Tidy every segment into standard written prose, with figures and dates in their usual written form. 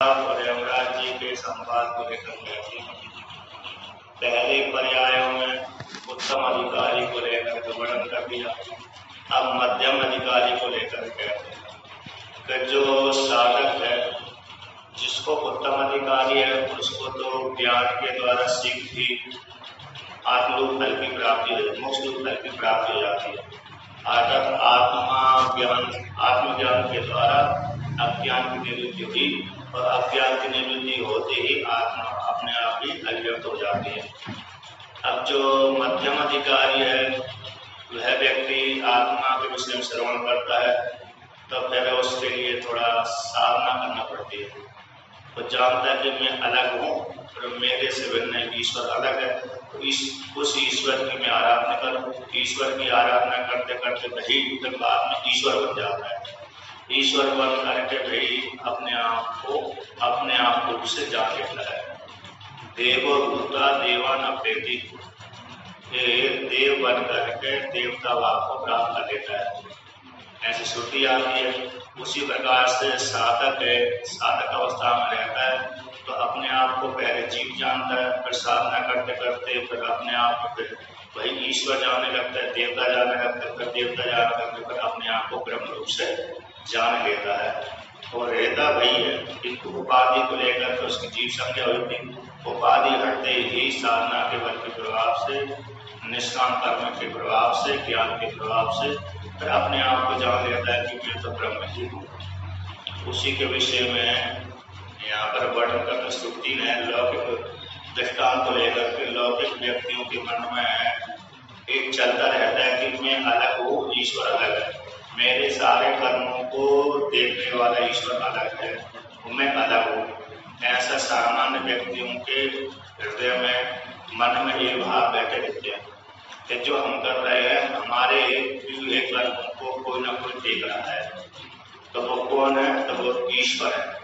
और यमराज जी के संवाद को लेकर कहते हैं। पहले पर्यायों में उत्तम अधिकारी को लेकर के वर्णन कर दिया। अब मध्यम अधिकारी को लेकर कहते हैं कि जो साधक है, जिसको उत्तम अधिकारी है, उसको तो ज्ञान के द्वारा सीख भी आत्मरूप फल की प्राप्ति, मोक्ष रूप फल की प्राप्ति हो जाती है। आत्मज्ञान के द्वारा अज्ञान की निवृत्ति हुई और अज्ञान की निवृत्ति होते ही आत्मा अपने आप ही अभिव्यक्त हो जाती है। अब जो मध्यम अधिकारी है, वह व्यक्ति आत्मा के विषय में श्रवण करता है, तो फिर उसके लिए थोड़ा साधना करना पड़ती है। तो जानता है कि मैं अलग हूँ और मेरे से भिन्न ईश्वर अलग है, तो उस ईश्वर की मैं आराधना करूँ। ईश्वर की आराधना करते करते वही बाद में ईश्वर बन जाता है। ईश्वर बन करके वही अपने आप रूप से जान लेता है। देवो भूता देवान अपेति, देव बन करके देवता भाव को प्राप्त कर लेता है, ऐसी श्रुति आती है। उसी प्रकार से साधक है, साधक अवस्था में रहता है तो अपने आप को पहले जीव जानता है, फिर साधना करते करते फिर अपने आप को फिर वही ईश्वर जानने लगता है, देवता जानने लगता है, फिर देवता जानने लगता है, फिर अपने आप को ब्रह्म रूप से जान लेता है। और रहता वही है, किंतु उपाधि को लेकर के उसकी जीव संज्ञा हुई थी। उपाधि हटते ही साधना के बल के प्रभाव से, निष्काम कर्म के प्रभाव से, ज्ञान के प्रभाव से फिर अपने आप को जान लेता है कि मैं तो ब्रह्म ही हूँ। उसी के विषय में यहाँ पर वर्णन करना श्रुति ने लौकिक दृष्टांत को लेकर के लौकिक व्यक्तियों के मन में एक चलता रहता है कि मैं अलग हूँ, ईश्वर अलग है, मेरे सारे कर्मों को देखने वाला ईश्वर अलग है, मैं अलग हूँ। ऐसा सामान्य व्यक्तियों के हृदय में, मन में ये भाव बैठे रहते हैं कि जो हम कर रहे हैं, हमारे एक कर्मों को कोई ना कोई देख रहा है। तो वो कौन है? तो वो ईश्वर है।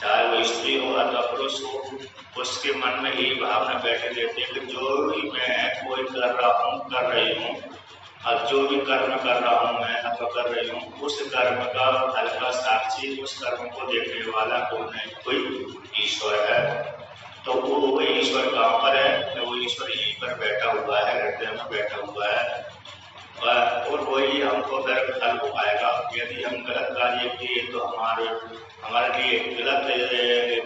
चाहे वो स्त्री हो अथवा पुरुष हो, उसके मन में यही भावना बैठे रहती है कि जो भी मैं कोई कर रही हूँ और जो भी कर्म कर रहा हूँ मैं अथवा कर रही हूँ, उस कर्म का फल का साक्षी, उस कर्म को देखने वाला कौन है? कोई ईश्वर है। तो वो ईश्वर कहाँ पर है? तो वो ईश्वर यहीं पर बैठा हुआ है, हृदय में बैठा हुआ है, और वही हमको फिर फल पाएगा। यदि हम गलत कार्य किए तो हमारे लिए गलत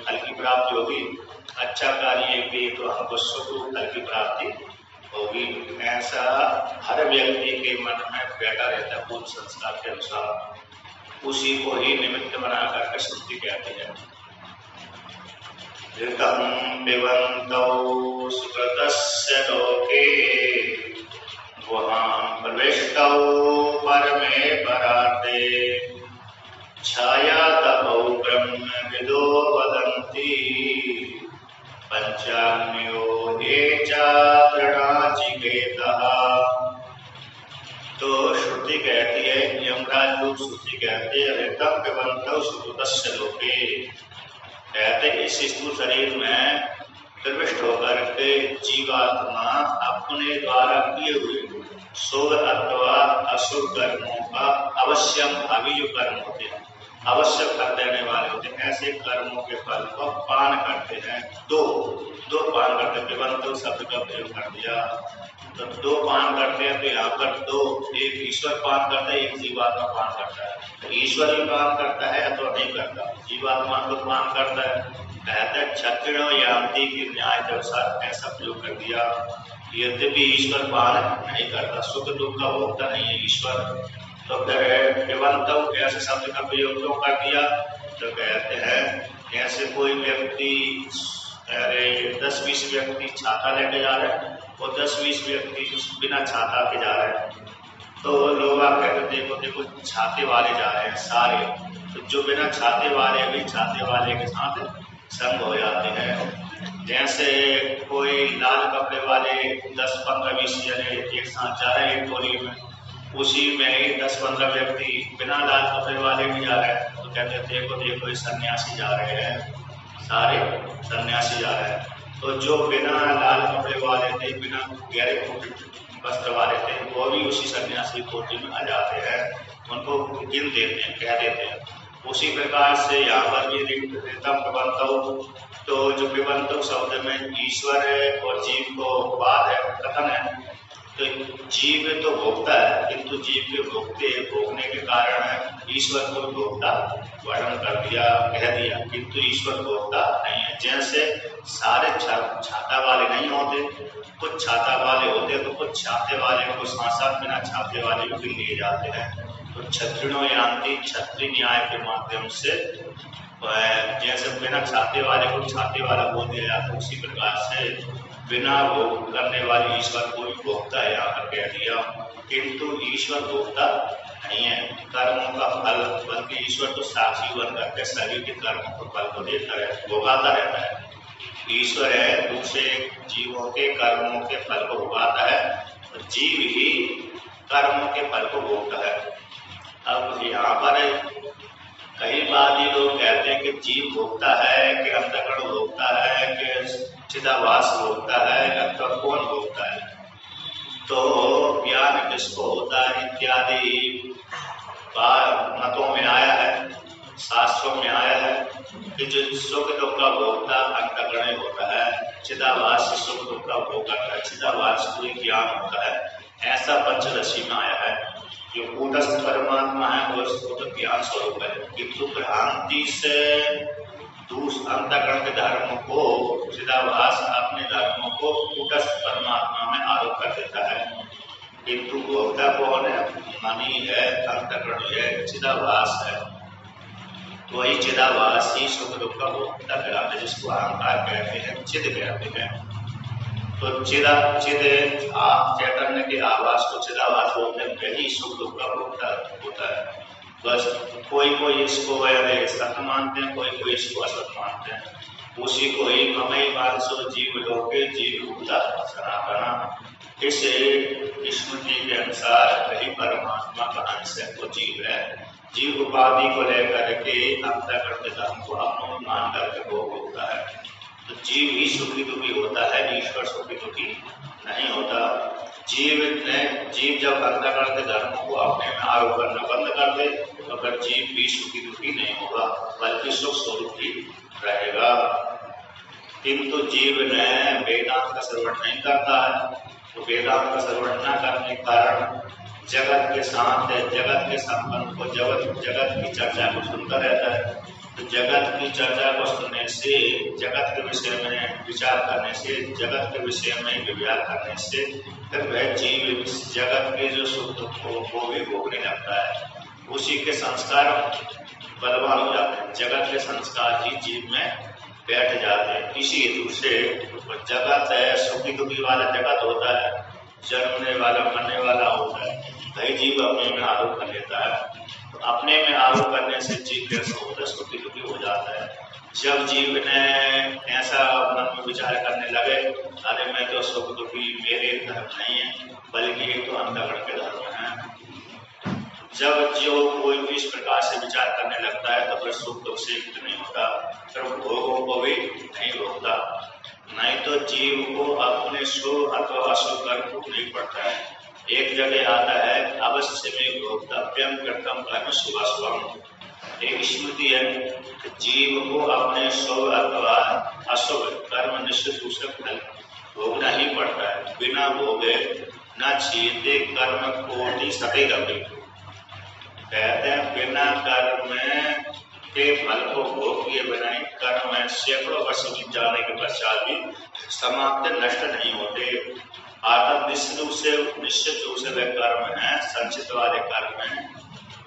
फल की प्राप्ति होगी, अच्छा कार्य किए तो हमको सुख फल की प्राप्ति होगी। ऐसा हर व्यक्ति के मन में बैठा रहता है पूर्व संस्कार के अनुसार। उसी को ही निमित्त बना करके श्रुति कहती है। ऋतं पिबन्तौ सुकृतस्य लोके वहां प्रविष्टौ परमे परार्थे छाया तपौ ब्रह्म विदो वदन्ति पंचाग्न्यो ये च तृणाचिकेतः। तो श्रुति कहती है, यमराज रूप श्रुति कहती है, ऋतं पिबन्तौ सुकृतस्य लोके, कहते इस स्थूल शरीर में प्रविष्ट होकर के जीवात्मा अपने द्वारा किए हुए शुभ अथवा अशुभ कर्मों का अवश्य भावी जो कर्म होते हैं, अवश्य फल देने वाले होते हैं, ऐसे कर्मों के फल को पान करते हैं। दो पान करते हैं, पिबन्तौ शब्द का प्रयोग कर दिया, तो दो पान करते हैं। तो यहाँ पर दो, एक ईश्वर पान करता है, एक जीवात्मा पान करता है। तो ईश्वर ही पान करता है अथवा नहीं करता, जीवात्मा तो पान करता है। कहते हैं क्षत्रियो यान्ति के न्याय के अनुसार ऐसा प्रयोग कर दिया। यद्यपि ईश्वर पान नहीं करता, सुख दुख का भोक्ता नहीं है ईश्वर, तो फिर पिबन्तौ ऐसे शब्द का प्रयोग क्यों कर दिया? तो कहते हैं ऐसे कोई व्यक्ति, अरे 10-20 व्यक्ति छाता लेके जा रहे हैं और 10-20 व्यक्ति बिना छाता के जा रहे हैं, तो लोग कहते देखो छाते वाले जा रहे हैं सारे, तो जो बिना छाते वाले भी छाते वाले के साथ संग हो जाते हैं। जैसे कोई लाल कपड़े वाले 10-15-20 जने एक साथ जा रहे हैं एक टोली में, उसी में ही 10-15 व्यक्ति बिना लाल कपड़े वाले भी जा रहे हैं, तो कहते हैं देखो ये सन्यासी जा रहे हैं, सारे सन्यासी जा रहे हैं। तो जो बिना लाल कपड़े वाले थे, बिना गहरे वस्त्र वाले थे, वो भी उसी सन्यासी कोटि में आ जाते हैं, उनको गिन देते हैं, कह देते हैं। उसी प्रकार से यहाँ पर भी ऋतम पिबंतौ, तो जो पिबंतौ शब्द में ईश्वर है और जीव को वाद है, कथन है। तो जीव तो भोगता है, किंतु जीव के भोगने के कारण ईश्वर को भोगता वर्णन कर दिया, कह दिया, किंतु ईश्वर भोगता नहीं है। जैसे सारे छाता वाले नहीं होते, कुछ छाता वाले होते तो कुछ छाते वाले को साथ साथ बिना छाते वाले भी लिए जाते हैं। तो छत्रिणों यान्ति, छत्री न्याय के माध्यम से जैसे बिना छाते वाले को छाते वाला बोल दिया जाता, उसी प्रकार से बिना भोग करने वाले ईश्वर को भी भोगता है यहाँ पर कह दिया, किंतु ईश्वर भोगता नहीं है कर्मों का फल, बल्कि ईश्वर तो साक्षी बन करके सभी के कर्मों को फल को देता है, भोगाता रहता है। ईश्वर है दूसरे जीवों के कर्मों के फल को भोगाता है, तो जीव ही कर्मों के फल को भोगता है। अब यहाँ पर कई वादी लोग कहते हैं कि जीव भोगता है कि अंतःकरण भोगता है कि चिदाभास भोगता है, अथवा कौन भोगता है। तो ज्ञान किसको होता है इत्यादि मतों में आया है, शास्त्रों में आया है कि जो सुख दुख का भोगता अंतःकरण होता है, चिदाभास सुख दुख का भोग करता है, चिदाभास को ज्ञान होता है। ऐसा पंचदशी में आया है। जो कूटस्थ परमात्मा है वो तो ज्ञान स्वरूप है, किंतु भ्रांति से अंतःकरण के धर्मों को, चिदाभास अपने धर्मों को कूटस्थ परमात्मा में आरोप कर देता है, किंतु भोक्ता कौन है? मनी है, अंतःकरण है, चिदाभास है। तो वही चिदाभास ही सुख दुख का भोक्ता कहलाता है, जिसको अहंकार कहते हैं, चिद कहते हैं। तो चिद चैतन्य के आवास को चिदाभास बोलते हैं, वही सुख दुख का भोक्ता होता है। बस कोई इसको सत्य मानते हैं, कोई इसको असत मानते हैं। उसी को ही ममई वांसो जीव लोके जीव भूता सनातना। इस स्मृति के अनुसार वही परमात्मा का अंश है, वो जीव है। जीव उपाधि को लेकर के अंतःकरण के धर्म को अपनों मान करके भोग होता है। तो जीव ही सुखी दुखी होता है, ईश्वर सुखी दुखी नहीं होता। जीव जब अंतःकरण के धर्मों को अपने में आरोप करना बंद कर दे तो फिर जीव भी सुखी दुखी नहीं होगा, बल्कि सुख स्वरूप ही रहेगा। किंतु जीव ने वेदांत का श्रवण नहीं करता है, तो वेदांत का श्रवण न करने के कारण जगत के साथ जगत के संबंध को, जगत की चर्चा को सुनता रहता है। तो जगत की चर्चा को सुनने से, जगत के विषय में विचार करने से, जगत के विषय में विचार करने से फिर वह जीव जगत के जो सुख दुख को भी भोगने लगता है। उसी के संस्कार बलवान हो जाते हैं, जगत के संस्कार ही जीव में बैठ जाते हैं। इसी हेतु से जगत है, सुखी दुखी वाला जगत होता है, जन्मने वाला मरने वाला होता है, कई जीव अपने में आरोप कर लेता है। तो अपने में आरोप करने से जीव कैसा होता है? सुखी दुखी हो जाता है। जब जीव ने ऐसा मन में विचार करने लगे, अरे मैं तो सुख दुखी, मेरे धर्म नहीं है, बल्कि ये तो अंतःकरण के धर्म है। जब जो कोई भी इस प्रकार से विचार करने लगता है तो फिर सुख दुख से युक्त नहीं होता, फिर भोगों को भी नहीं भोगता। नहीं तो जीव को अपने शुभ अथवा अशुभ कर्म भोगना पड़ता है। एक जगह आता है अवश्य में भोक्तव्यम कर्तव्यम कर्म शुभाशुभम। एक स्मृति है कि जीव को अपने शुभ अथवा अशुभ कर्म निश्चित रूप से फल भोगना ही पड़ता है। बिना भोगे न छीते कर्म कोटि सटे रखे। कहते हैं बिना कर्म के फल को भोग किए बिना कर्म में सैकड़ों वर्ष बीत जाने के पश्चात भी समाप्त नष्ट नहीं होते। अर्थात निश्चित रूप से वे कर्म है, संचित वाले कर्म है,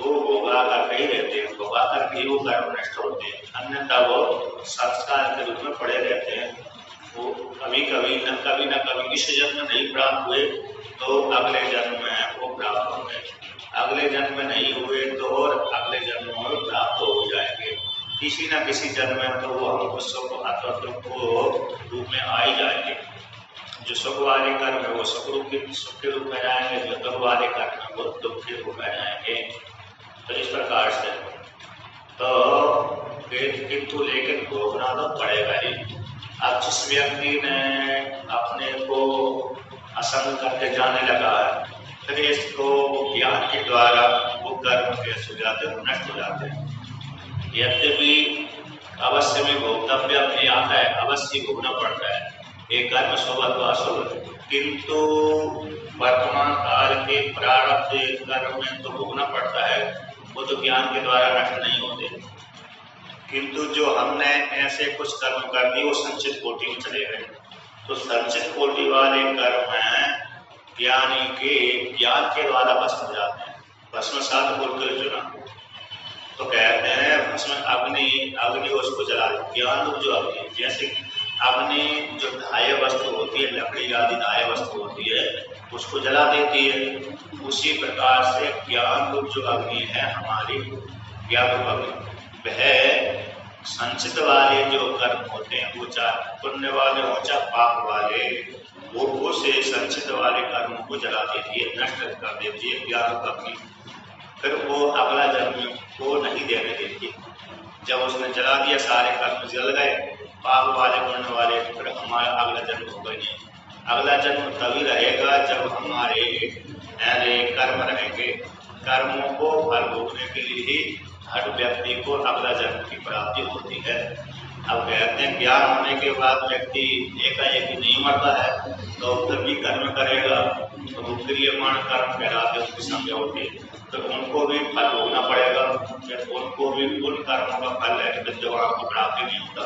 वो भोगा करके ही रहते हैं, भोगा करके ही वो कर्म नष्ट होते हैं। अन्यथा वो संस्कार के रूप में पड़े रहते हैं। वो कभी न कभी इस जन्म में नहीं प्राप्त हुए तो अगले जन्म में वो प्राप्त होंगे, अगले जन्म में नहीं हुए तो और अगले जन्म में प्राप्त हो जाएंगे। किसी न किसी जन्म में तो वो हमको सुख अथवा दुख को रूप में आ ही जाएंगे। जो सुख वाले कर्म है वो सुख के रूप में जाएंगे, जो दुख वाले कर्म है वो दुख के रूप में जाएंगे। तो इस प्रकार से तो किंतु लेकिन भोगना तो पड़ेगा ही। अब जिस व्यक्ति ने अपने को असंग करके जाने लगा है, फिर इसको ज्ञान के द्वारा वो कर्म कैसे हो जाते हैं, नष्ट हो जाते हैं। यद्यपि अवश्य में भोक्तव्य अपने आता है, अवश्य भोगना पड़ता है, एक कर्म शुभ अथवा अशुभ, किंतु वर्तमान काल के प्रारब्ध कर्म में तो भोगना पड़ता है, वो तो ज्ञान के द्वारा नष्ट नहीं होते। किंतु जो हमने ऐसे कुछ कर्म कर दिए वो संचित कोटि में चले गए, तो संचित कोटि वाले कर्म ज्ञानी के ज्ञान के द्वारा भस्म हो जाते हैं। भस्म सात बोलकर चुना तो कहते हैं भस्म अग्नि उसको जला दे, ज्ञान रूप जो अग्नि, जैसे अग्नि जो धाय वस्तु होती है, लकड़ी आदि धाय वस्तु होती है, उसको जला देती है। उसी प्रकार से ज्ञान रूप जो अग्नि है हमारी, ज्ञान रूप अग्नि, वह संचित वाले जो कर्म होते हैं, वो चाहे पुण्य वाले हो चाहे पाप वाले, वो से संचित वाले कर्मों को जला देती है, नष्ट कर देती है ज्ञान रूप अग्नि। फिर वो अगला जन्म को नहीं देने देती। जब उसने जला दिया, सारे कर्म जल गए, पाप वाले पुण्य वाले, फिर हमारा अगला जन्म होगा नहीं। अगला जन्म तभी रहेगा जब हमारे कर्म रहेंगे। कर्मों को फल भोगने के लिए ही हर व्यक्ति को अगला जन्म की प्राप्ति होती है। अब कहते हैं ज्ञान होने के बाद व्यक्ति एकाएक नहीं मरता है, तो फिर भी कर्म करेगा, तो वो क्रियमाण कर्म कहलाते उसकी संज्ञा होती है, तो उनको भी फल भोगना पड़ेगा। उनको भी उन कर्मों का फल है विद्वान को प्राप्ति नहीं होता,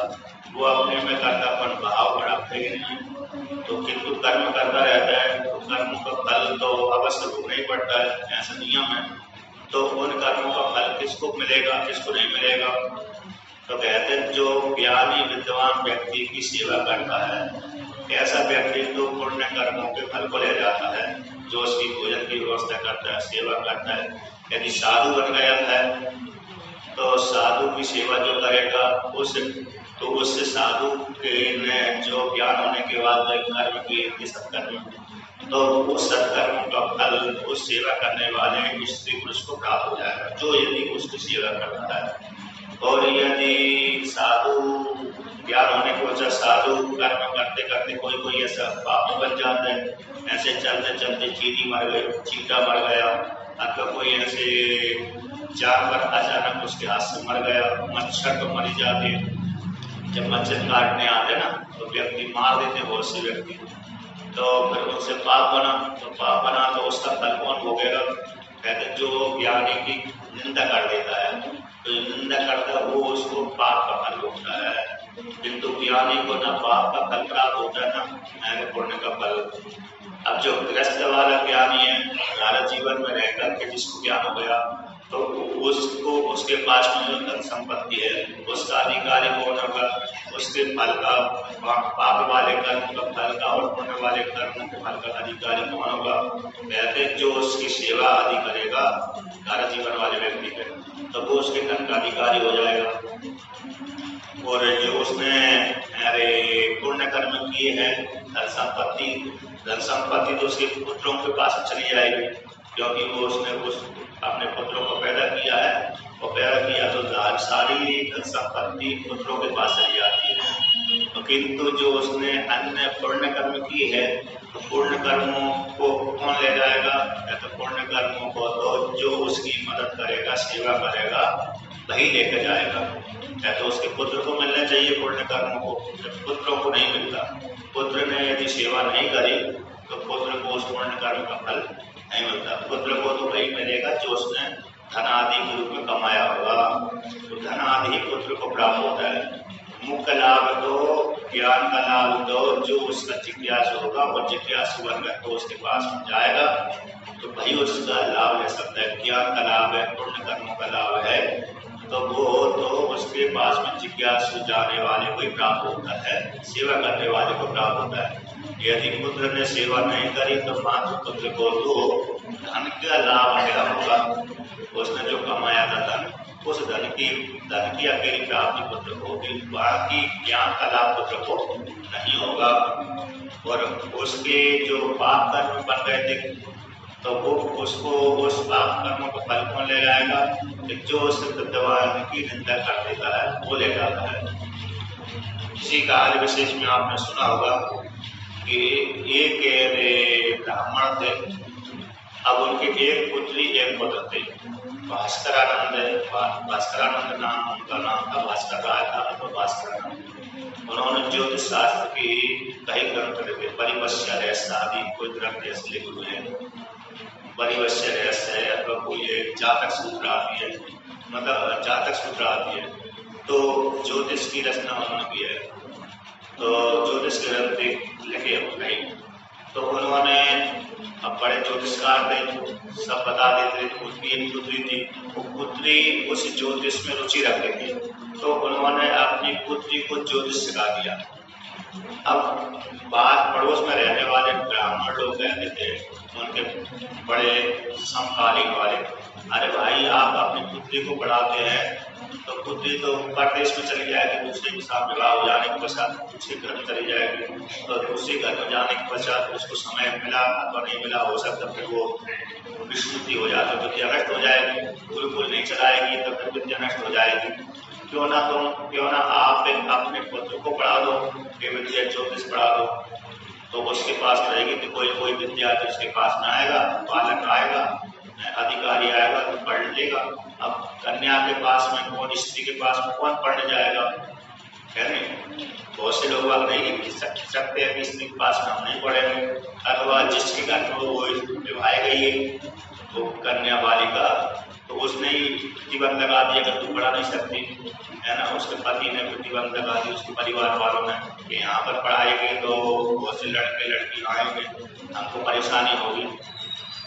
वो अपने में कर्तापन भाव प्राप्त ही नहीं। तो किंतु कर्म करता रहता है, तो कर्मों का फल तो अवश्य भोगना ही पड़ता है, ऐसा नियम है। तो उन कर्मों का फल किसको मिलेगा, किसको नहीं मिलेगा? तो कहते हैं जो ज्ञानी विद्वान व्यक्ति की सेवा करता है, ऐसा व्यक्ति तो पुण्य कर्मों के फल को ले जाता है, जो उसकी भोजन की व्यवस्था करता है, सेवा करता है। यदि साधु बन गया है तो साधु की सेवा जो करेगा उससे साधु के ने जो ज्ञान होने के बाद कर्म किए सत्कर्म, तो उस सत्कर्म का फल उस सेवा करने वाले स्त्री पुरुष को प्राप्त हो जाएगा, जो यदि उसकी सेवा करता है। और यदि साधु ज्ञान होने को वजह साधु कर्म करते करते कोई ऐसा पापी बन जाता है, ऐसे चलते चलते चींटी मर गई, चींटा मर गया, अथवा कोई ऐसे जानवर अचानक उसके हाथ से मर गया, मच्छर तो मर ही जाते, जब मच्छर काटने आते ना तो व्यक्ति मार देते बहुत से व्यक्ति, तो फिर उनसे पाप बना तो उसका फल कौन भोगेगा? कहते जो ज्ञानी की निंदा कर देता है, तो निंदा करता है वो उसको पाप का फल भोगता है, किंतु ज्ञानी को न पाप का फल प्राप्त होता है न पुण्य का फल। अब जो गृहस्थ वाला ज्ञानी है, सारा जीवन में रहकर के जिसको ज्ञान हो गया, तो उसको उसके पास में जो धन संपत्ति है उसका अधिकारी कौन होगा? उसके फल का, पाप वाले कर्म का फल का और पुण्य वाले कर्मों के फल का अधिकारी कौन होगा? कहते जो उसकी सेवा आदि करेगा सारा जीवन वाले व्यक्ति पे, तो वो उसके धन का अधिकारी हो जाएगा। और जो उसने पुण्य कर्म किए हैं, धन संपत्ति तो उसके पुत्रों के पास चली जाएगी, क्योंकि वो उसने अपने पुत्रों को पैदा किया है, और पैदा किया तो सारी धन संपत्ति पुत्रों के पास चली जाती है। तो किंतु जो उसने अन्य पुण्य कर्म किए है, तो पुण्य कर्मों को कौन ले जाएगा? तो पुण्य कर्मों को तो जो उसकी मदद करेगा, सेवा करेगा, वही लेकर जाएगा। या तो उसके पुत्र को मिलना चाहिए पुण्य कर्मों को, पुत्रों को नहीं मिलता। पुत्र ने यदि सेवा नहीं करी तो पुत्र को उस पुण्य कर्म का फल नहीं मिलता। पुत्र को तो वही मिलेगा जो उसने धन आदि के रूप में कमाया होगा, तो धन आदि ही पुत्र को प्राप्त होता है। मुख्य लाभ तो ज्ञान का लाभ तो जो उसका जिज्ञासु होगा, वो जिज्ञासु बनकर तो उसके पास में जाएगा, तो वही उसका लाभ ले सकता है। ज्ञान का लाभ है, पुण्य कर्मों का लाभ है, तो वो तो उसके पास में जिज्ञासु जाने वाले को ही प्राप्त होता है, सेवा करने वाले को प्राप्त होता है। यदि पुत्र ने सेवा नहीं करी तो मात्र पुत्र को तो धन का लाभ क्या होगा? उसने जो कमाया था धन, उस धन की अकेली प्राप्ति पुत्र को होगी, बाकी ज्ञान का लाभ पुत्र को नहीं होगा। और उसके जो पाप कर्म बन गए थे, तो वो उसको उस पाप कर्मों का फल कौन ले जाएगा? जो उस विद्वान की निंदा कर देता है वो ले जाता है। इसी काल विशेष में आपने सुना होगा कि एक ब्राह्मण थे, अब उनके एक पुत्री एक पुत्र थे। भास्करानंद नाम उनका नाम था, भास्कर राय था तो भास्करानंद। उन्होंने ज्योतिष शास्त्र की कई ग्रंथ लिखे, परिवश्य रहस्य आदि कोई ग्रंथ ऐसे लिखे हुए हैं। परिवश्य रहस्य है, अथवा कोई एक जातक सूत्र आती है, मतलब जातक सूत्र आती है, तो ज्योतिष की रचना उन्होंने की है। तो ज्योतिष के ग्रंथ लिखे कई, तो उन्होंने अब बड़े ज्योतिषकार थे, सब बता देते थे। उनकी एक पुत्री थी, वो पुत्री उस ज्योतिष में रुचि रखती थी, तो उन्होंने अपनी पुत्री को ज्योतिष सिखा दिया। अब बात पड़ोस में रहने वाले ब्राह्मण लोग कहते थे, उनके बड़े समकालीन वाले, अरे भाई आप अपनी पुत्री को पढ़ाते हैं तो पुत्री तो परदेश में चली जाएगी, दूसरे के साथ विवाह हो जाने के पश्चात दूसरे घर में चली जाएगी, तो दूसरे घर में जाने के पश्चात उसको समय मिला अथवा नहीं मिला, हो सकता फिर वो विस्मृति हो जाती, विद्या नष्ट हो जाएगी, गुरुकुल नहीं चलाएगी तो फिर विद्या नष्ट हो जाएगी। क्यों ना आप अपने पुत्र को पढ़ा दो, ये विद्या ज्योतिष पढ़ा दो, तो उसके पास रहेगी। तो कोई विद्यार्थी उसके पास में आएगा, बालक आएगा, अधिकारी आएगा तो पढ़ लेगा। अब कन्या के पास में कौन, स्त्री के पास में कौन पढ़ने जाएगा, है नहीं। बहुत से लोग बात नहीं सकते हैं कि स्त्री के पास में हम नहीं पढ़ेंगे, अथवा जिसके घर में वो विवाह गई है वो कन्या बालिका, तो उसने ही प्रतिबंध लगा दिया कि तू पढ़ा नहीं सकती, है ना। उसके पति ने प्रतिबंध लगा दिया, उसके परिवार वालों ने कि यहाँ पर पढ़ाएंगे तो बहुत से लड़के लड़की आएंगे, हमको परेशानी होगी,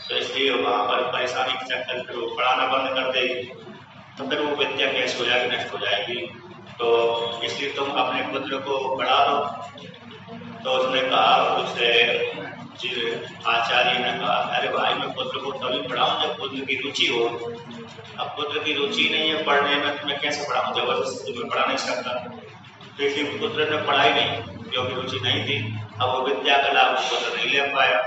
तो इसलिए वहाँ पर परेशानी के चक्कर फिर वो पढ़ाना बंद कर देगी, तो फिर वो विद्या कैसे हो जाएगी, नष्ट हो जाएगी। तो इसलिए तुम अपने पुत्र को पढ़ा दो। तो उसने कहा, उससे आचार्य ने कहा, अरे भाई मैं पुत्र को तभी पढ़ाऊं जब पुत्र की रुचि हो। अब पुत्र की रुचि नहीं है पढ़ने में, तो मैं कैसे पढ़ाऊं, जबरदस्ती मैं पढ़ा नहीं सकता। तो इसलिए पुत्र ने पढ़ाई नहीं, क्योंकि रुचि नहीं थी। अब वो विद्या का लाभ पुत्र नहीं ले पाया,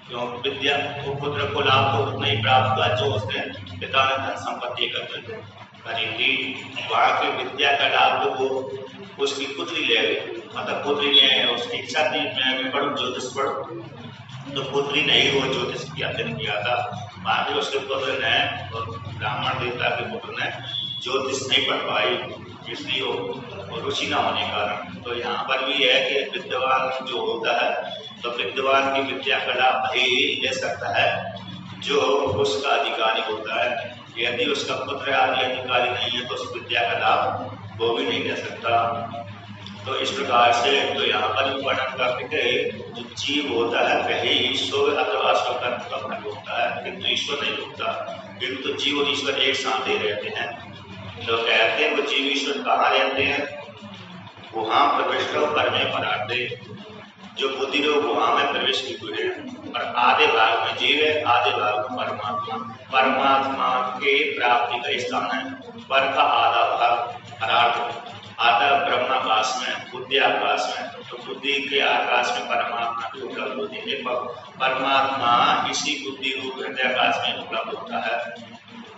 क्यों विद्या वो पुत्र को लाभ तो उतना ही प्राप्त हुआ जो उसने पिता ने धन संपत्ति एकत्र करी थी। वहाँ की विद्या का लाभ वो उसकी पुत्री ले गई, मतलब पुत्री ने उसकी इच्छा थी मैं पढ़ूं, ज्योतिष पढ़ूं, तो पुत्री ने ही वो ज्योतिष की अध्ययन किया था। बाकी उसके पुत्र ने, ब्राह्मण देवता के पुत्र ने ज्योतिष नहीं पढ़ पाई, इसलिए वो रुचि न होने के कारण। तो यहाँ पर भी है कि विद्वान जो होता है तो विद्वान की विद्या का लाभ ही ले सकता है जो उसका अधिकारी होता है। यदि उसका पुत्र आदि अधिकारी नहीं है तो उस विद्या का लाभ वो भी नहीं ले सकता। तो इस प्रकार से तो यहाँ पर वर्णन करके जो जीव होता है कहीं ईश्वर अथवा स्वतंत्र का फल होता है, किंतु ईश्वर नहीं होता, किंतु जीव और ईश्वर एक साथ ही रहते हैं। तो कहते हैं वो जीव ईश्वर कहाँ रहते हैं, वहाँ प्रविष्ट परमे परार्थे, जो बुद्धि लोग वहाँ में प्रवेश की हुए हैं। और आधे भाग में जीव है, आधे भाग में परमात्मा। परमात्मा के प्राप्ति का स्थान है। पर का आधा भाग परार्थ, आधा ब्रह्माकाश में, बुद्धि आकाश में, तो बुद्धि के आकाश में परमात्मा की उपलब्ध होती है। परमात्मा इसी बुद्धि रूप हृदयाकाश में उपलब्ध होता है।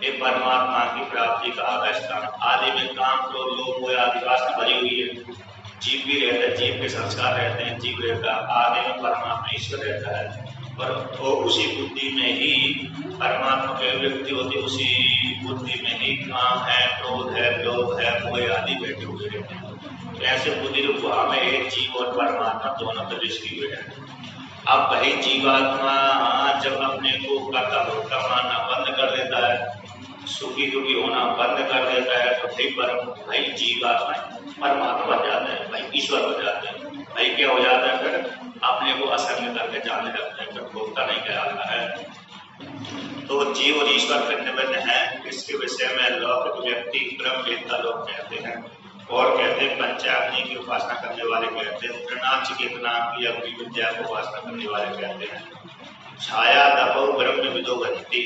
ये परमात्मा की प्राप्ति का आधा स्थान। आदि में काम, क्रोध, लोभ, मोह आदि वासना भरी हुई है। जीव भी रहता है, जीव के संस्कार रहते हैं, जीव रहता है। आदि में परमात्मा ईश्वर रहता है, और वो उसी बुद्धि में ही परमात्मा की व्यक्ति होती है। उसी बुद्धि में ही काम है, क्रोध है, लोभ है, मोह आदि बैठे हुए रहते हैं। तो ऐसे बुद्धि रूप में एक जीव और परमात्मा दोनों प्रवेश किए हुए हैं। अब वही जीवात्मा जब अपने को कर्ता भोक्ता मानना बंद कर देता है, सुखी दुखी होना बंद कर देता है, तो भाई जीवात्मा परमात्मा बन जाते हैं, भाई ईश्वर बन जाते हैं। भाई क्या हो जाता है, फिर अपने को असंग करके जाने लगते हैं, फिर भोक्ता नहीं कहलाता है। तो जीव और ईश्वर भिन्न भिन्न है। इसके विषय में लौकिक व्यक्ति ब्रह्मवेत्ता लोग कहते हैं, और कहते हैं पंचाग्नि की उपासना करने वाले कहते हैं, त्रिनाचिकेत नाम की अग्नि विद्या को उपासना करने वाले कहते हैं। छाया तपो ब्रह्म विदो गति,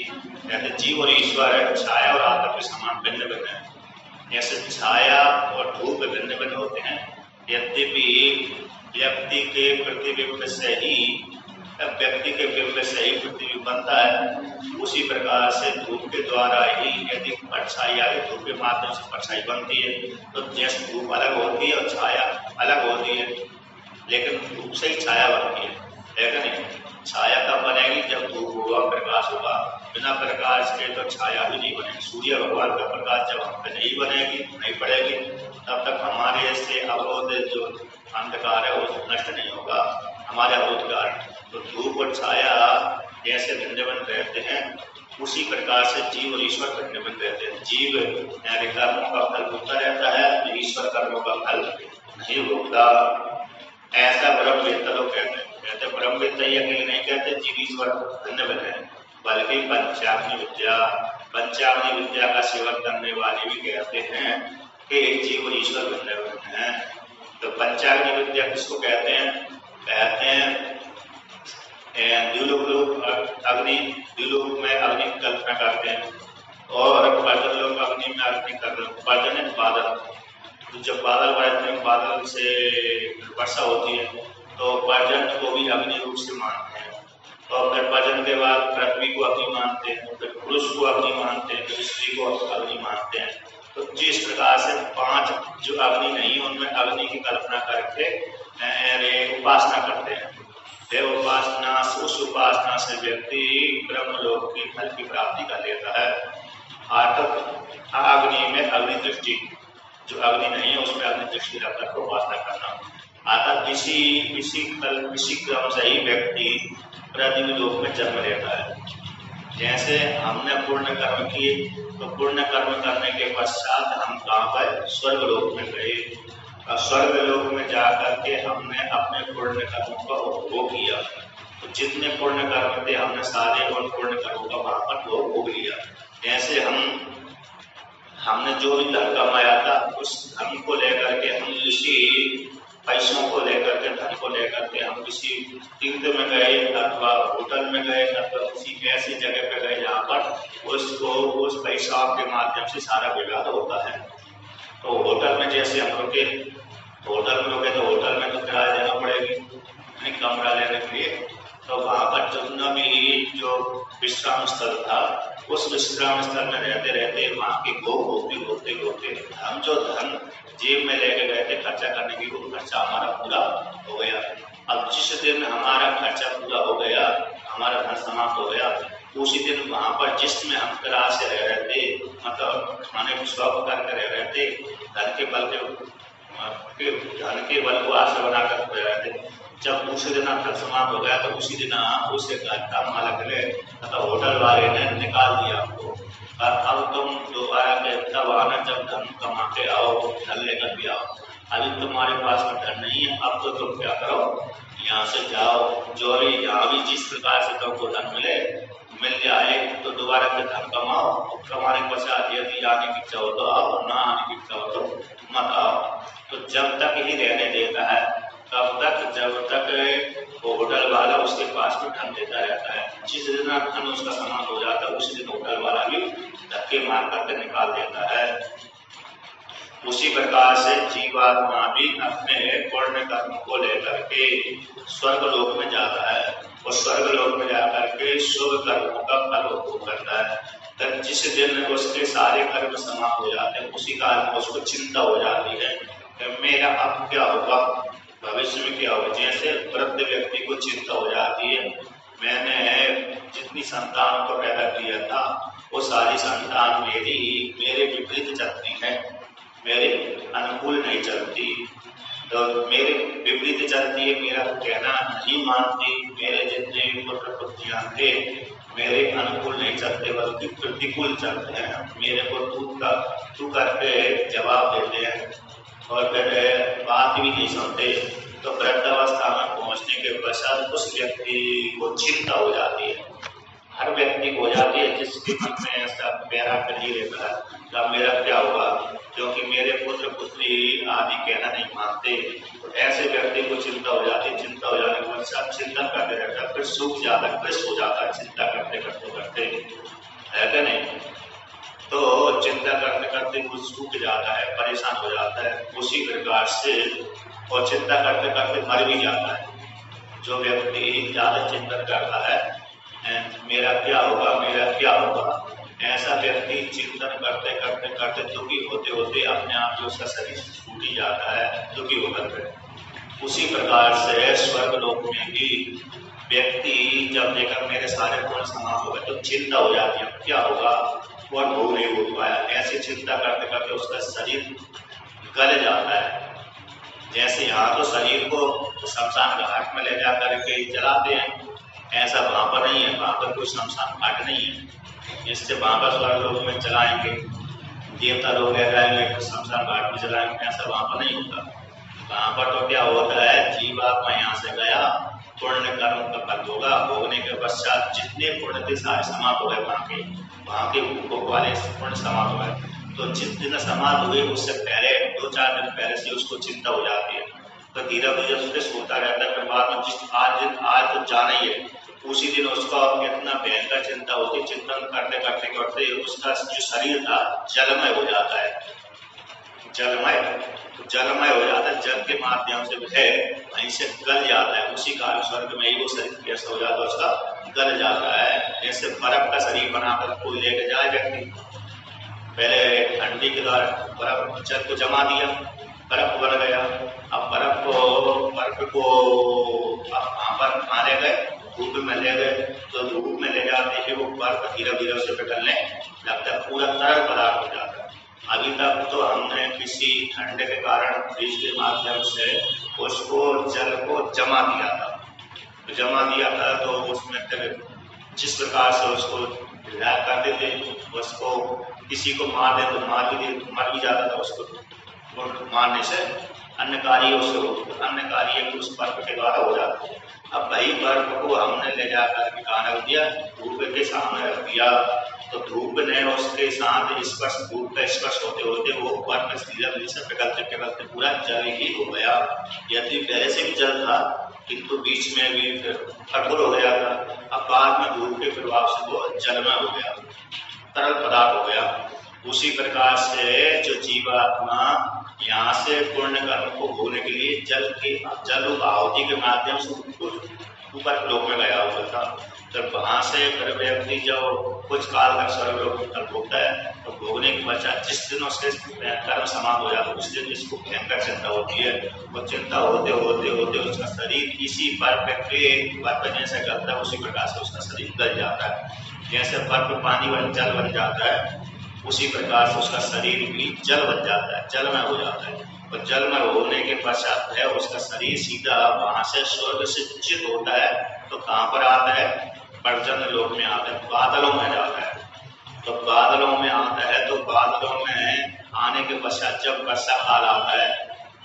कहते जीव और ईश्वर है, छाया और आत्मा के समान भिन्न भिन्न है। ऐसे छाया और धूप भिन्न भिन्न होते हैं। यद्यपि व्यक्ति के प्रतिबिंब से ही प्रतिबिंब बनता है, उसी प्रकार से धूप के द्वारा ही यदि परछाई आए, धूप के माध्यम से परछाई बनती है। तो जैसे धूप अलग होती है और छाया अलग होती है, लेकिन धूप से ही छाया बनती है, लेकिन छाया तब बनेगी जब धूप होगा, प्रकाश होगा। बिना प्रकाश के तो छाया भी नहीं बनेगी। सूर्य भगवान का प्रकाश जब हम पे नहीं बनेगी, नहीं पड़ेगी, तब तक हमारे से अवरोध जो अंधकार है वो नष्ट नहीं होगा, हमारे अवरोधकार। तो धूप और छाया जैसे भिन्न भिन्न रहते हैं, उसी प्रकार से जीव और ईश्वर भिन्न भिन्न रहते हैं। जीव यानी कर्मों का फल भोगता रहता है, ईश्वर कर्मों का फल नहीं भोगता। ऐसा ब्रह्मवेत्ता लोग कहते हैं। ब्रह्मवेत्ता ये अकेले नहीं कहते जीव ईश्वर भिन्न भिन्न है, बल्कि पंचाग्नि विद्या का सेवन करने वाले भी कहते हैं कि एक जीव और ईश्वर भिन्न भिन्न है। तो पंचाग्नि विद्या किसको कहते हैं? कहते हैं द्युलोक अग्नि, द्युलोक में अग्नि की कल्पना करते हैं, और पर्जन लोग अग्नि में अग्नि कर पर्जन है बादल। तो जब बादल बढ़ते हैं, बादल से वर्षा होती है, तो पर्जन को भी अग्नि रूप से मानते हैं। और फिर पर्जन के बाद पृथ्वी को अग्नि मानते हैं, फिर पुरुष को अग्नि मानते हैं, फिर स्त्री को अग्नि मानते हैं। तो जिस प्रकार से 5 जो अग्नि नहीं, उनमें अग्नि की कल्पना करके उपासना करते हैं। उस उपासना से व्यक्ति ब्रह्मलोक के फल की प्राप्ति कर लेता है। अर्थात अग्नि में अग्नि दृष्टि, जो अग्नि नहीं है उसमें अग्नि दृष्टि रखकर उपासना करना। अर्थात इसी क्रम से ही व्यक्ति प्रतिदिन लोक में जन्म लेता है। जैसे हमने पुण्य कर्म किए, तो पुण्य कर्म करने के पश्चात हम कहाँ पर स्वर्ग लोक में गए, और स्वर्ग लोक में जाकर के हमने अपने पुण्य कर्मों का उपभोग किया। तो जितने पुण्य कर्म थे हमने सारे उन पुण्य कर्मों का वहां पर भोग लिया। जैसे हमने जो भी धन कमाया था, उस धन को लेकर के हम किसी पैसों को लेकर के, धन को लेकर के हम किसी तीर्थ में गए, अथवा होटल में गए, अथवा किसी ऐसी जगह पे गए जहाँ पर उस पैसा के माध्यम से सारा विवाद होता है। तो होटल में जैसे हम रुके, होटल में तो किराया देना पड़ेगी कमरा लेने के लिए। तो वहाँ पर जितना भी जो विश्राम स्थल था, उस विश्राम स्थल में रहते रहते वहाँ के भोग होते हम जो धन जेब में लेके गए थे खर्चा करने की, वो खर्चा हमारा पूरा हो गया। अब जिस दिन हमारा खर्चा पूरा हो गया, हमारा धन समाप्त हो गया, उसी दिन वहाँ पर जिसमें हम किराए से रह रहे थे, मतलब खाने शौक करके रह रहे थे, धन के बल को आश्रय बनाकर रह रहे थे, जब दूसरे दिन धन समाप्त हो गया, तो उसी दिन उसे धन मालक ने, मतलब होटल वाले ने निकाल दिया आपको। और अब तुम दोबारा के तब आना जब धन कमा के आओ, धन लेकर भी आओ। अभी तुम्हारे पास में धन नहीं है, अब तो तुम क्या करो, यहाँ से जाओ, जो भी यहाँ भी जिस प्रकार से तुमको धन मिल जाए, तो दोबारा के धन कमाओ। कमाने के पश्चात यदि आने की इच्छा हो तो आओ, ना आने की इच्छा हो तो मत आओ। तो जब तक ही रहने देता है, तब तक जब तक वो होटल वाला उसके पास में धन देता रहता है। जिस दिन धन उसका समाप्त हो जाता है, उसी दिन होटल वाला भी धक्के मार करके निकाल देता है। उसी प्रकार से जीवात्मा भी अपने पुण्य कर्म को लेकर के स्वर्ग लोक में जाता है, और स्वर्ग लोक में जाकर के शुभ कर्मों का फल उपभोग करता है। तब जिस दिन उसके सारे कर्म समाप्त हो जाते हैं, उसी काल में उसको चिंता हो जाती है कि मेरा अब क्या होगा, भविष्य में क्या होगा। जैसे वृद्ध व्यक्ति को चिंता हो जाती है, मैंने जितनी संतान को पैदा किया था, वो सारी संतान मेरे विपरीत चलती है, मेरे अनुकूल नहीं चलती। तो मेरे विपरीत चलती है, मेरा कहना नहीं मानती, मेरे जितने भी पुत्र पुत्रियां थे मेरे अनुकूल नहीं चलते, बल्कि प्रतिकूल चलते हैं। मेरे को तू करके जवाब देते हैं, और फिर बात भी नहीं सुनते। तो वृद्धावस्था में पहुंचने के पश्चात उस व्यक्ति को चिंता हो जाती है, हर व्यक्ति को हो जाती है, जिसके मन में ऐसा प्यारा कर ही रहता है कि मेरा क्या होगा, क्योंकि मेरे पुत्र पुत्री आदि कहना नहीं मानते। तो ऐसे व्यक्ति को चिंता हो जाती है। चिंता हो जाने के बाद चिंतन करते रहता है, फिर सूख जाता है, ग्रस्त हो जाता है, चिंता करते करते है क्या नहीं। तो चिंता करते करते वो सूख जाता है, परेशान हो जाता है। उसी प्रकार से और चिंता करते करते मर भी जाता है। जो व्यक्ति ज्यादा चिंतन करता है, मेरा क्या होगा, ऐसा व्यक्ति चिंतन करते करते दुखी होते होते अपने आप जो उसका शरीर छूट ही जाता है, दुखी होकर। उसी प्रकार से स्वर्ग लोक में भी व्यक्ति जब देखा मेरे सारे गुण समाप्त हो गए तो चिंता हो जाती है, क्या होगा, वो अनुभव नहीं हो पाया। ऐसी चिंता करते करते उसका शरीर गल जाता है। जैसे यहाँ तो शरीर को शमशान घाट में ले जा करके जलाते हैं, ऐसा वहां पर नहीं है। वहां पर कोई शमशान घाट नहीं है जिससे वहां पर स्वर्ग लोक में जलाएंगे, देवता लोग ले जाएंगे तो शमशान घाट में जलाएंगे, ऐसा वहां पर नहीं होता। वहां पर तो क्या होता है, जीवात्मा यहाँ से गया, पुण्य कर्म का फल होगा, भोगने के पश्चात जितने पुण्य थे सारे समाप्त हो गए, वहां के भोग वाले पुण्य समाप्त हो गए। तो जिस दिन समाप्त हुए उससे पहले 2-4 दिन पहले से उसको चिंता हो जाती है। तो धीरे धीरे उसके सोता रहता है, फिर बाद में जिस आज तो जाना ही है, उसी दिन उसका इतना भयंकर चिंता होती, चिंतन करते करते करते उसका जो शरीर था जलमय हो जाता है। जलमय हो जाता है, जल के माध्यम से वहीं से गल जाता है। उसी कारण स्वर्ग में ही वो शरीर कैसा हो जाता है, उसका गल जाता है। जैसे बर्फ का शरीर बनाकर कोई लेके जाए व्यक्ति, पहले ठंडी के द्वारा बर्फ जल को जमा दिया, बर्फ बन गया। अब बर्फ को वहां पर मारे गए, धूप में ले गए, तो धूप में ले जाते ही वो बर्फ धीरे धीरे उसे पिघलने लगता है, पूरा तरल पदार्थ हो जाता है। अभी तक तो हमने किसी ठंडे के कारण फ्रिज के माध्यम से उसको जल को जमा दिया था, तो उसमें जिस प्रकार से उसको करते थे, उसको किसी को मार दे तो मर भी जाता था, उसको मारने से अन्य कार्य उस बर्फ के द्वारा हो जाता है। अब वही बर्फ को हमने ले जाकर कहाँ रख दिया, धूप के सामने रख दिया, तो धूप ने उसके साथ धूप का स्पर्श होते होते वो बर्फ धीरे धीरे से पिघलते पूरा जल ही हो गया। यदि पहले से भी जल था किंतु बीच में भी फिर कठोर हो गया था, अब बाद में धूप के प्रभाव से वो जलमय हो गया, तरल पदार्थ हो गया। उसी प्रकार से जो जीवात्मा यहाँ से पुण्य कर्म को भोगने के लिए जल आहुति के माध्यम से ऊपर लोक में गया हुआ था, तो वहां से फिर व्यक्ति जब कुछ काल तक स्वर्ग लोक में भोगता है, तो भोगने के पश्चात जिस दिन उसके कर्म समाप्त हो जाता है उस दिन इसको भयंकर चिंता होती है। वो चिंता होते होते होते उसका शरीर इसी बर्फ जैसे गलता है, उसी प्रकार से उसका शरीर गल जाता है। जैसे बर्फ पानी व जल बन जाता है, उसी प्रकार से उसका शरीर भी जल बन जाता है, जलमय हो जाता है। और जलमय होने के पश्चात है उसका शरीर सीधा वहां से स्वर्ग से च्युत होता है, तो कहाँ पर आता है, पर्जन्य लोक में आता है, बादलों में जाता है। तो बादलों में आता है, तो बादलों में आने के पश्चात जब वर्षा काल आता है,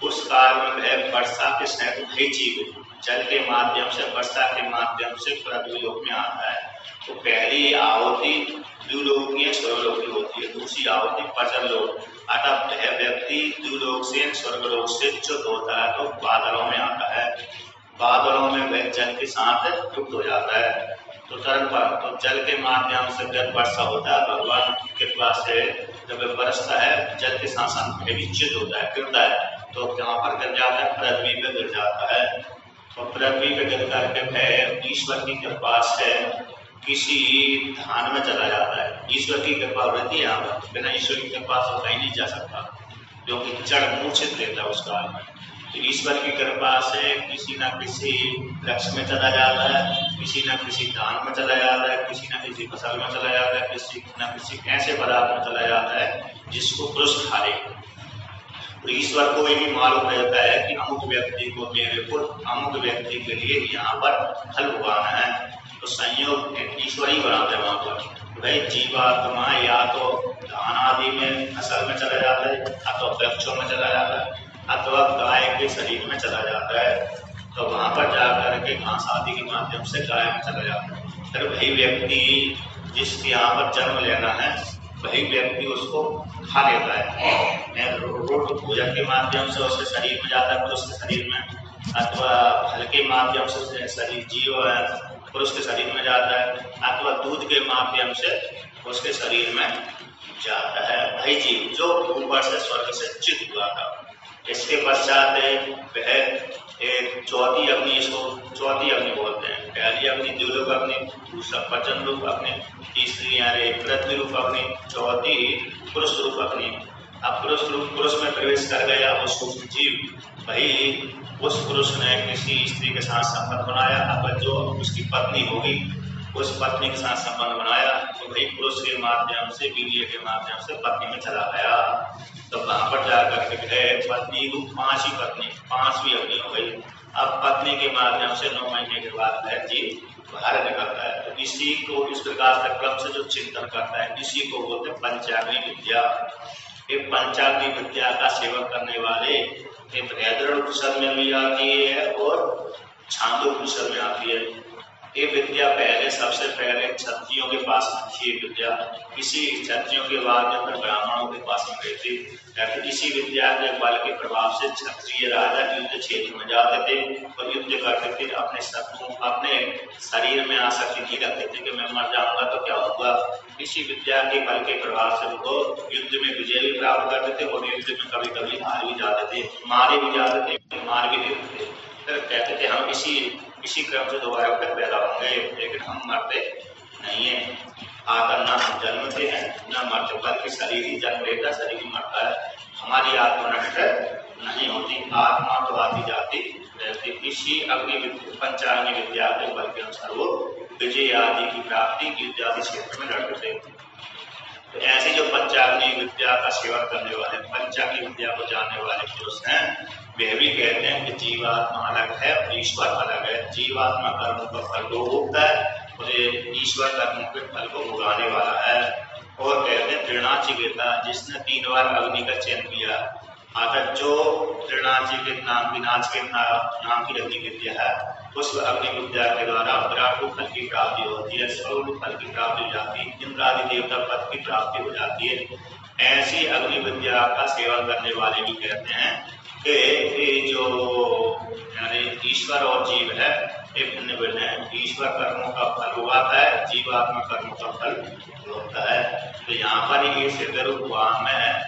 उस काल में वह वर्षा के सहित वही जीव जल के माध्यम से, वर्षा के माध्यम से पृथ्वी लोक में आता है। तो पहली आहुति द्युलोक की स्वर्गलोक की होती है, दूसरी आहुति पर्जन्य लोक। अतः वह व्यक्ति द्युलोक से स्वर्गलोक से च्युत होता है तो बादलों में आता है, बादलों में वह जल के साथ युक्त हो जाता है। तो तो जल के माध्यम से जब वर्षा होता है, भगवान की कृपा से जब बरसता है, जल के साथ साथ भी च्युत होता है, गिरता है, तो जहाँ पर गिर जाता है पृथ्वी पे गिर जाता है। तो पृथ्वी पे गिर करके वह ईश्वर की कृपा से किसी धान में चला जाता है। ईश्वर की कृपा रहती है यहाँ पर, बिना ईश्वर की कृपा से कहीं नहीं जा सकता, क्योंकि जड़ मूर्छित रहता है उस काल में। तो ईश्वर की कृपा से किसी न किसी वृक्ष में चला जाता है, किसी न किसी धान में चला जाता है, किसी न किसी फसल में चला जाता है, किसी न किसी ऐसे पदार्थ में चला जाता है जिसको पुरुष खा ले। तो ईश्वर को ये भी मालूम रहता है कि अमुक व्यक्ति को, मेरे को अमुक व्यक्ति के लिए यहाँ पर फल उगाना है, तो संयोग ईश्वर ही बनाते हैं वहां पर। भाई जीवात्मा या तो धान आदि में फसल में चला जाता है, अथवा वृक्षों में चला जाता है, अथवा गाय के शरीर में चला जाता है, तो वहां पर जाकर के घास आदि के माध्यम से गाय में चला जाता है। फिर वही व्यक्ति जिसके यहाँ पर जन्म लेना है, वही व्यक्ति उसको खा लेता है। रोट भोजन के माध्यम से उसके शरीर में जाता है, पुरुष के शरीर में, अथवा फल के माध्यम से शरीर जीव है पुरुष के शरीर में जाता है, अथवा दूध के माध्यम से उसके शरीर में जाता है वही जीव जो ऊपर से स्वर्ग से च्युत हुआ था। इसके पश्चात वह एक चौथी अग्नि, इसको चौथी अग्नि बोलते हैं। पहली अग्नि द्युलोक अग्नि, दूसरा पर्जन्य रूप अग्नि, तीसरी पृथ्वी रूप अग्नि, चौथी पुरुष रूप अग्नि। अब पुरुष में प्रवेश कर गया वो सूक्ष्म जीव, भाई उस पुरुष ने किसी स्त्री के साथ संबंध बनाया, अब जो उसकी पत्नी होगी उस पत्नी के साथ संबंध बनाया तो भाई पुरुष के माध्यम से, वीर्य के माध्यम से पत्नी में चला गया। तो वहां पर जाकर के पत्नी को पांचवी अग्नि हो गई। अब पत्नी के माध्यम से 9 महीने के बाद जीव बाहर निकलता है। तो इसी को इस प्रकार से क्रम से जो चिंतन करता है इसी को बोलते हैं पंचाग्नि विद्या। ये पंचाग्नि विद्या का सेवन करने वाले बृहद्रष्ट उपनिषद में भी आती है और छांदोग्य उपनिषद में आती है। ये विद्या पहले सबसे पहले क्षत्रियों के पास में थी विद्या, इसी क्षत्रियों के बाद में ब्राह्मणों के पास में गई थी। लेकिन इसी विद्या के बल के प्रभाव से क्षत्रिय राजा युद्ध क्षेत्र में जाते थे और युद्ध करते थे, अपने शत्रु अपने शरीर में आसक्ति नहीं रखते थे कि मैं मर जाऊंगा तो क्या होगा। इसी विद्या के बल के प्रभाव से वो युद्ध में विजय भी प्राप्त करते थे और युद्ध में कभी कभी हार भी जाते थे, मारे भी जाते थे, मार भी देते थे। फिर कहते थे हम इसी क्रम से दोबारा फिर पैदा होंगे, लेकिन हम मरते नहीं है। आकर ना हम जन्मते हैं ना मरते, बल्कि शरीर ही जन्म लेता, शरीर ही मरता है। हमारी आत्मा नष्ट नहीं होती, आत्मा तो आती जाती रहती। इसी पंचाग्नि विद्या के बल के अनुसार वो विजय आदि की प्राप्ति युद्ध आदि क्षेत्र में लड़ते थे। तो ऐसे जो पंचाग्नि विद्या का सेवन करने वाले, पंचाग्नि विद्या को जानने वाले पुरुष हैं, वे भी कहते हैं कि जीवात्मा अलग है और ईश्वर अलग है। जीवात्मा कर्मों का फल को भोगता है और ईश्वर कर्मों के फल को भुगाने वाला है। और कहते हैं तृणाचिकेता, जिसने 3 बार अग्नि का चयन किया, अगर जो तृणाचिकेत नाम की अग्नि विद्या है उस अग्नि विद्या के द्वारा विराट फल की प्राप्ति होती है, स्वरूप फल की प्राप्ति हो जाती है, इंद्र आदि देवता पद की प्राप्ति हो जाती है। ऐसी अग्नि विद्या का सेवन करने वाले भी कहते हैं कि जो यानी ईश्वर और जीव है एक भिन्न भिन्न है। ईश्वर कर्मों का फल उगाता है, जीवात्मा कर्मों का फल भोगता है। तो यहाँ पर ये सिद्ध रूप में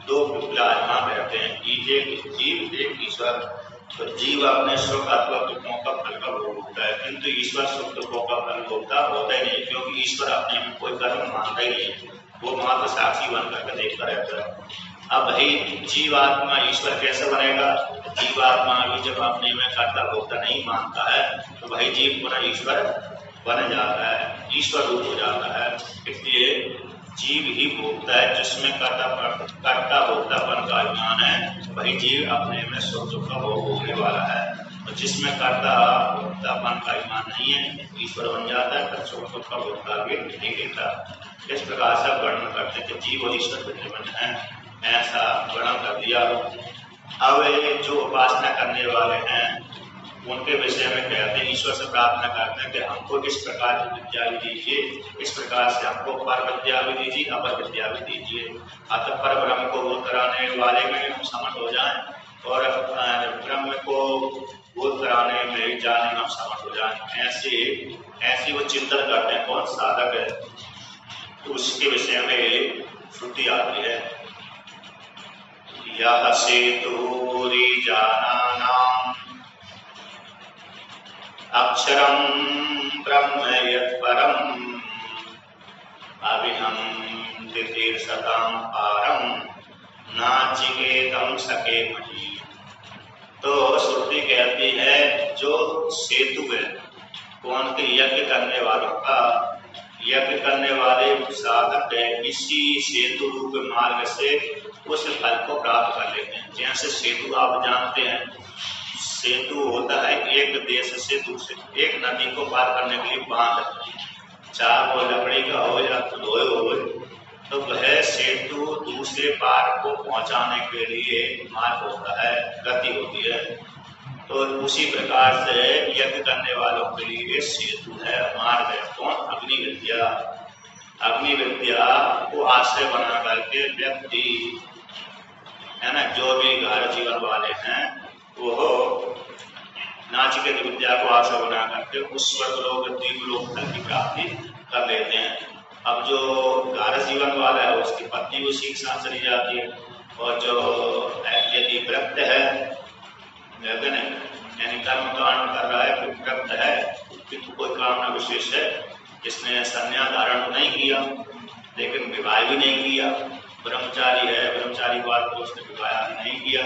2 विराजमान रहते हैं, एक जीव एक ईश्वर। तो जीव अपने सुख अथवा दुखों का फल का भोग होता है, किंतु ईश्वर सुख दुखों का फल भोगता होता ही नहीं, क्योंकि ईश्वर अपने में कोई कर्म मानता ही नहीं, वो मात्र साक्षी बन करके देखता रहता है। अब भाई जीवात्मा ईश्वर कैसे बनेगा? जीवात्मा भी जब अपने में कर्ता भोक्ता नहीं मानता है तो भाई जीव पुनः ईश्वर बन जाता है, ईश्वर रूप हो जाता है। इसलिए जीव ही भोगता है, जिसमें कर्ता भोक्तापन का अभिमान है वही जीव अपने में सुख दुख का भोग भोगने वाला है। और जिसमें कर्ता भोक्तापन का अभिमान नहीं है ईश्वर बन जाता है, फिर सुख दुख का भोक्ता भी नहीं देता। इस प्रकार से वर्णन करते हैं कि जीव और ईश्वर भिन्न भिन्न है, ऐसा वर्णन कर दिया। अब जो उपासना करने वाले हैं उनके विषय में कहते हैं, ईश्वर से प्रार्थना करते हैं कि हमको इस प्रकार की विद्या भी दीजिए, इस प्रकार से हमको पर विद्या भी दीजिए, अपर विद्या भी दीजिए। अतः पर ब्रह्म को बोध कराने वाले में हम समर्थ हो जाएं और ब्रह्म को बोध कराने में जाने में हम समर्थ हो जाएं। ऐसे वो चिंतन करते हैं, कौन साधक है, तो उसके विषय में श्रुति आती है। यह से दूरी जानानाम अक्षरम ब्रह्म यत्परम अभिहं तितीर्षतां पारम नाचिकेतम सके मही। तो श्रुति कहती है जो सेतु है, कौन के यज्ञ करने वालों का, यज्ञ करने वाले साधक है, इसी सेतु रूप मार्ग से उस फल को प्राप्त कर लेते हैं। जैसे सेतु आप जानते हैं, सेतु होता है एक देश से दूसरे, एक नदी को पार करने के लिए बांध, चाहे वो लकड़ी का हो या लोहे हो, तो वह सेतु दूसरे पार को पहुंचाने के लिए मार्ग होता है, गति होती है। तो उसी प्रकार से यज्ञ करने वालों के लिए सेतु है, मार्ग है, कौन? अग्नि विद्या। अग्नि विद्या को आश्रय बना करके व्यक्ति है ना, जो भी घर जीवन वाले हैं वो नाचिकेत विद्या को आश्रय बना करके उस स्वर्गलोक द्वीपलोक फल की प्राप्ति कर लेते हैं। अब जो घर जीवन वाला है उसकी पत्नी उसी के साथ चली जाती है, और जो यदि व्रत है यानी कर्म कांड कर रहा है, व्रत है किंतु कोई कामना विशेष है, जिसने संन्यास धारण नहीं किया लेकिन विवाह भी नहीं किया, ब्रह्मचारी है, ब्रह्मचारी बात को उसने विवाह नहीं किया,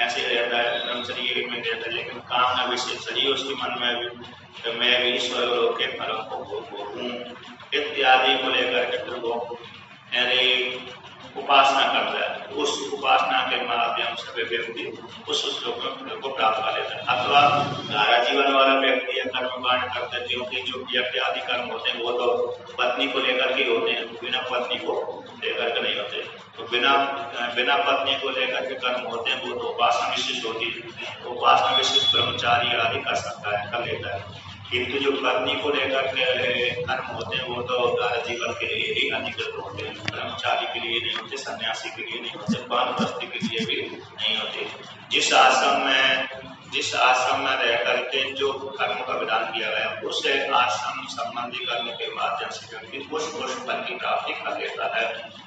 ऐसे रहता है ब्रह्मचर्य में रहता है, लेकिन कामना विशेष सही उसके मन में भी तो मैं भी ईश्वर लोक के फलों को भोगूं इत्यादि को लेकर के फिर वो उपासना करता है। उस उपासना के माध्यम से व्यक्ति उस श्लोक में फल को प्राप्त कर लेता है। अथवा धारा जीवन वाला व्यक्ति कर्म कांड करता है, क्योंकि जो यज्ञ आदि कर्म होते हैं वो तो पत्नी को लेकर के होते हैं, बिना पत्नी को लेकर के नहीं होते। तो बिना पत्नी को लेकर के कर्म होते हैं वो तो उपासना विशिष्ट होती है। उपासना विशिष्ट ब्रह्मचारी आदि कर सकता है, कर लेता है। किंतु जो पत्नी को लेकर के कर्म होते हैं वो तो जीवन के लिए ही अधिकृत होते हैं, ब्रह्मचारी के लिए नहीं होते, सन्यासी के लिए नहीं होते, वानप्रस्थी के लिए भी नहीं होते। जिस आश्रम में रह करके जो कर्म का विधान किया गया उस आश्रम संबंधी कर्म के माध्यम से व्यक्ति उस फल की प्राप्ति कर लेता है।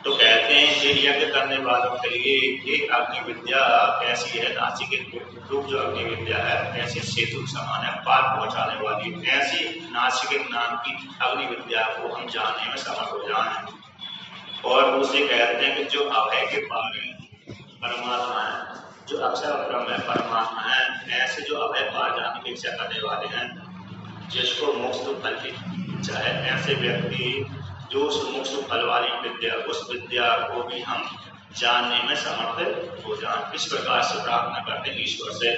तो कहते हैं कि यज्ञ करने वालों के लिए एक अग्नि विद्या कैसी है, नासिक रूप जो अग्नि विद्या है ऐसी सेतु समान है, पार पहुंचाने वाली ऐसी नासिक नाम की अग्नि विद्या को हम जानने में समर्थ हो जाएं। और उसे कहते हैं कि जो अभय के पार परमात्मा है, जो अक्षर ब्रह्म है परमात्मा है, ऐसे जो अभय पार जाने की इच्छा करने वाले हैं, जिसको मोक्ष फल की इच्छा है, ऐसे व्यक्ति जो उस मोक्ष फल वाली विद्या उस विद्या को भी हम जानने में समर्थ हो जाएं। इस प्रकार से प्रार्थना करते हैं ईश्वर से।